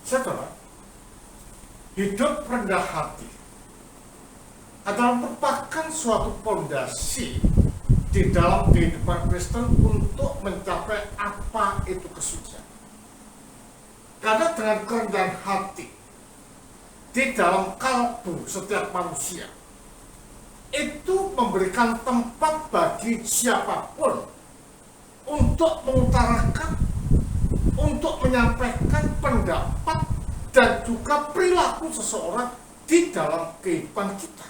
Saudara, hidup rendah hati adalah merupakan suatu fondasi di dalam kehidupan Kristen untuk mencapai apa itu kesucian. Karena dengan kerendahan hati di dalam kalbu setiap manusia, itu memberikan tempat bagi siapapun untuk mengutarakan, untuk menyampaikan pendapat dan juga perilaku seseorang di dalam kehidupan kita.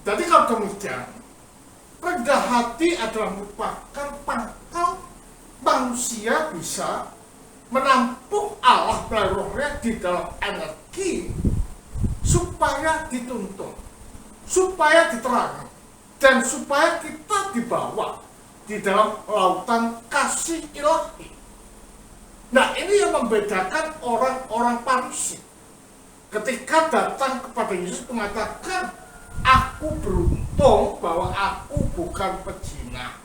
Jadi kalau demikian, rendah hati adalah merupakan pangkal manusia bisa menampung Allah melalui rohnya di dalam energi supaya dituntun, supaya diterangkan, dan supaya kita dibawa di dalam lautan kasih ilahi. Nah, ini yang membedakan orang-orang Farisi. Ketika datang kepada Yesus mengatakan, aku beruntung bahwa aku bukan pezina,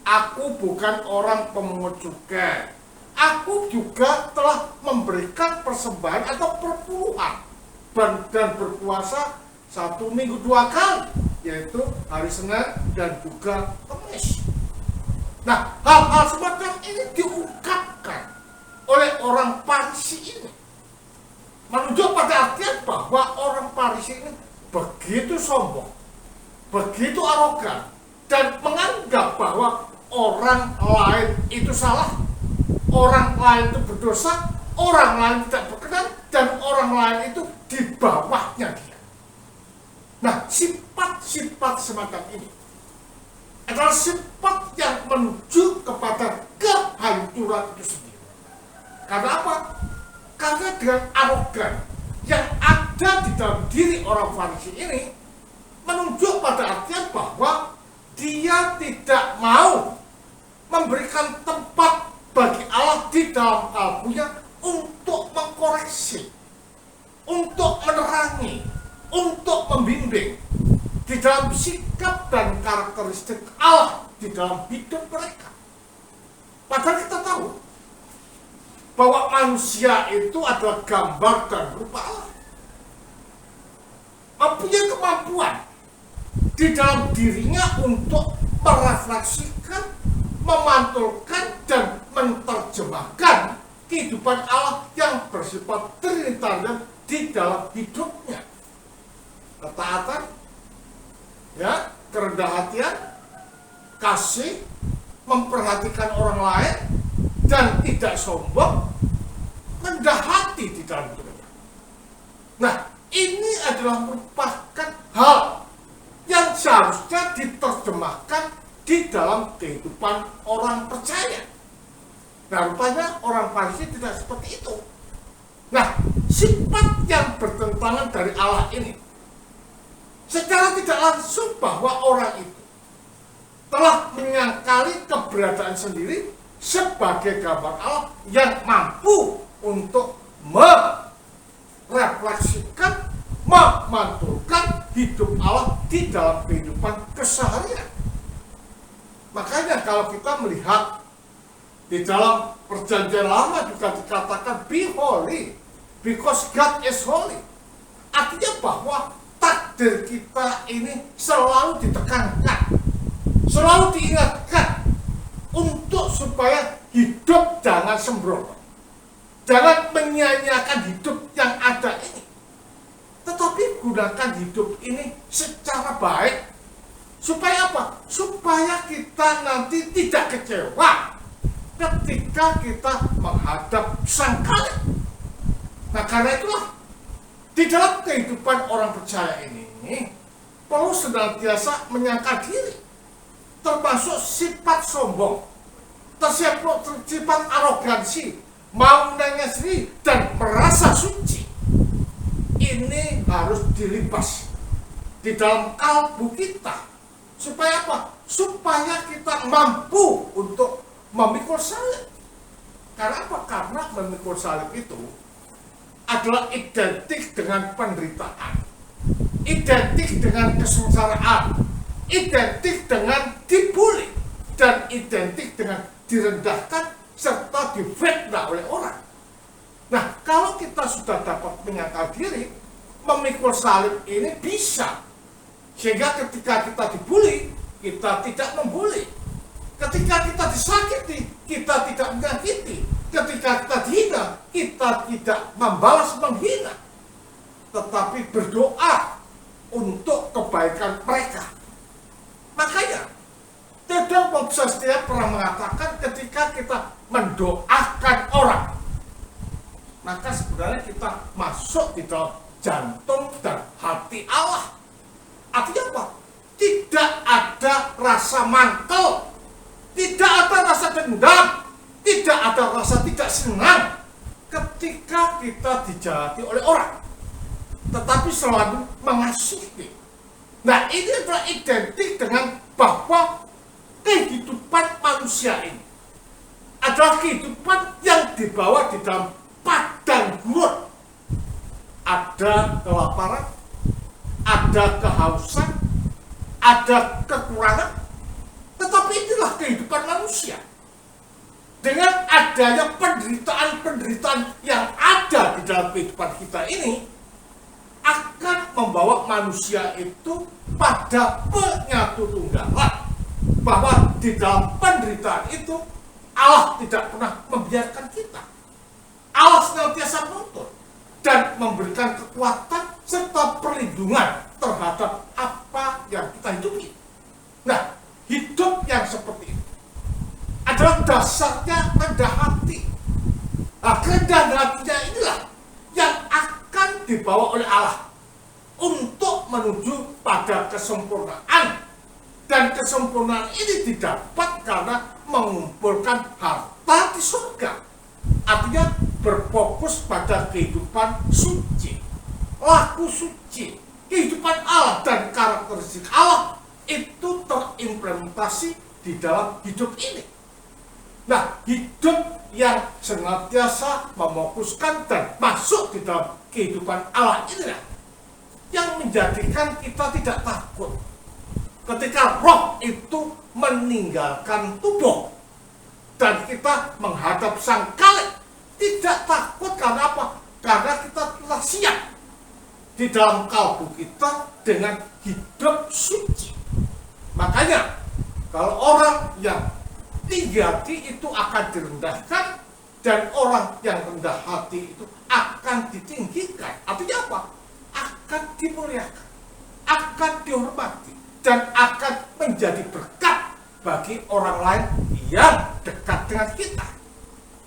aku bukan orang pemungut cukai, aku juga telah memberikan persembahan atau perpuluhan dan berpuasa 1 minggu 2 kali, yaitu hari Senin dan juga Kamis. Nah, hal-hal semacam ini diungkapkan oleh orang Farisi ini, menunjuk pada artian bahwa orang Farisi ini begitu sombong, begitu arogan, dan menganggap bahwa orang lain itu salah, orang lain itu berdosa, orang lain tidak berkenan, dan orang lain itu di bawahnya dia. Nah, sifat-sifat semacam ini adalah sifat yang menuju kepada kehancuran itu sendiri. Karena apa? Karena dengan arogan yang ada di dalam diri orang Farisi ini menunjuk pada artian bahwa dia tidak mau memberikan tempat bagi Allah di dalam kalbunya untuk mengkoreksi, untuk menerangi, untuk membimbing di dalam sikap dan karakteristik Allah di dalam hidup mereka. Padahal kita tahu bahwa manusia itu adalah gambar dan rupa Allah, mempunyai kemampuan di dalam dirinya untuk merefleksikan, memantulkan, dan menerjemahkan kehidupan Allah yang bersifat trinitarian di dalam hidupnya. Ketaatan, ya, kerendahan hatian, kasih, memperhatikan orang lain, dan tidak sombong, rendah hati di dalam hidupnya. Nah, ini adalah merupakan hal yang seharusnya diterjemahkan di dalam kehidupan orang percaya. Nah, rupanya orang Farisi tidak seperti itu. Nah, sifat yang bertentangan dari Allah ini secara tidak langsung bahwa orang itu telah menyangkali keberadaan sendiri sebagai gambar Allah yang mampu untuk merefleksikan, memantulkan hidup Allah di dalam kehidupan keseharian. Makanya kalau kita melihat di dalam perjanjian lama juga dikatakan be holy because God is holy. Artinya bahwa takdir kita ini selalu ditekankan, selalu diingatkan untuk supaya hidup jangan sembrono, jangan menyia-nyiakan hidup yang ada ini, tetapi gunakan hidup ini secara baik. Supaya apa? Supaya kita nanti tidak kecewa ketika kita menghadap Sang Khalik. Nah, karena itulah di dalam kehidupan orang percaya ini perlu senantiasa menyangka diri, termasuk sifat sombong, sifat arogansi, mau menanya sendiri, dan merasa suci. Ini harus dilibas di dalam kalbu kita. Supaya apa? Supaya kita mampu untuk memikul salib. Karena apa? Karena memikul salib itu adalah identik dengan penderitaan, identik dengan kesengsaraan, identik dengan dibully, dan identik dengan direndahkan serta difitnah oleh orang. Nah, kita sudah dapat menyangkal diri, memikul salib ini bisa. Sehingga ketika kita dibully, kita tidak membuli. Ketika kita disakiti, kita tidak menyakiti. Ketika kita dihina, kita tidak membalas menghina. Tetapi berdoa untuk kebaikan mereka. Makanya, Theodore Monkshoest pernah mengatakan ketika kita mendoakan orang, maka sebenarnya kita masuk di dalam jantung dan hati Allah. Artinya apa? Tidak ada rasa mangkel, tidak ada rasa dendam, tidak ada rasa tidak senang ketika kita dijahati oleh orang, tetapi selalu mengasihi. Nah, ini adalah identik dengan bahwa kehidupan manusia ini adalah kehidupan yang dibawa di dalam padang gurun. Ada kelaparan, ada kehausan, ada kekurangan, tetapi inilah kehidupan manusia. Dengan adanya penderitaan-penderitaan yang ada di dalam kehidupan kita ini, akan membawa manusia itu pada penyatu tunggalan, bahwa di dalam penderitaan itu Allah tidak pernah membiarkan kita. Allah senantiasa menuntun dan memberikan kekuatan serta perlindungan terhadap apa yang kita hidupi. Nah, hidup yang seperti itu adalah dasarnya rendah hati. Nah, kerendahan hatinya inilah yang akan dibawa oleh Allah untuk menuju pada kesempurnaan. Dan kesempurnaan ini didapat karena mengumpulkan harta di surga. Artinya berfokus pada kehidupan suci, laku suci, kehidupan Allah dan karakteristik Allah itu terimplementasi di dalam hidup ini. Nah, hidup yang senantiasa mefokuskan dan masuk di dalam kehidupan Allah inilah yang menjadikan kita tidak takut ketika roh itu meninggalkan tubuh dan kita menghadap sang Khalik. Tidak takut karena apa? Karena kita telah siap di dalam kalbu kita dengan hidup suci. Makanya kalau orang yang tinggi hati itu akan direndahkan, dan orang yang rendah hati itu akan ditinggikan. Artinya apa? Akan dimuliakan, akan dihormati, dan akan menjadi berkat bagi orang lain yang dekat dengan kita.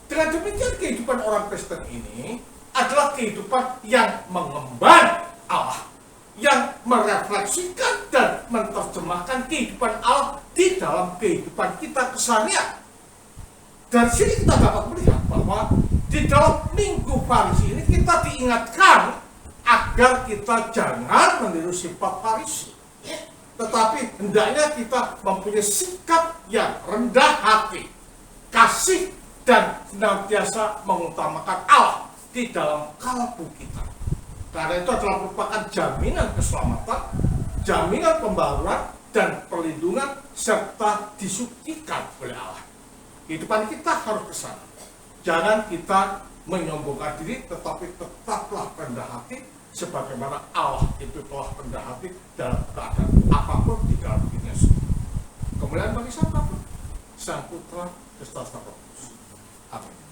Dengan demikian, kehidupan orang Kristen ini adalah kehidupan yang mengemban Allah, yang merefleksikan dan menerjemahkan kehidupan Allah di dalam kehidupan kita keseharian. Dari sini kita dapat melihat bahwa di dalam Minggu Farisi ini kita diingatkan agar kita jangan meniru sifat Farisi, tetapi hendaknya kita mempunyai sikap yang rendah hati, kasih, dan senantiasa mengutamakan Allah di dalam kalbu kita. Karena itu adalah merupakan jaminan keselamatan, jaminan pembaruan, dan perlindungan, serta disucikan oleh Allah. Kehidupan kita harus ke sana. Jangan kita menyombongkan diri, tetapi tetaplah rendah hati, sebagaimana Allah itu telah rendah hati dalam keadaan apapun di dalam dirinya sendiri. Kemuliaan bagi siapapun, Sang Putra, Kristus Amin.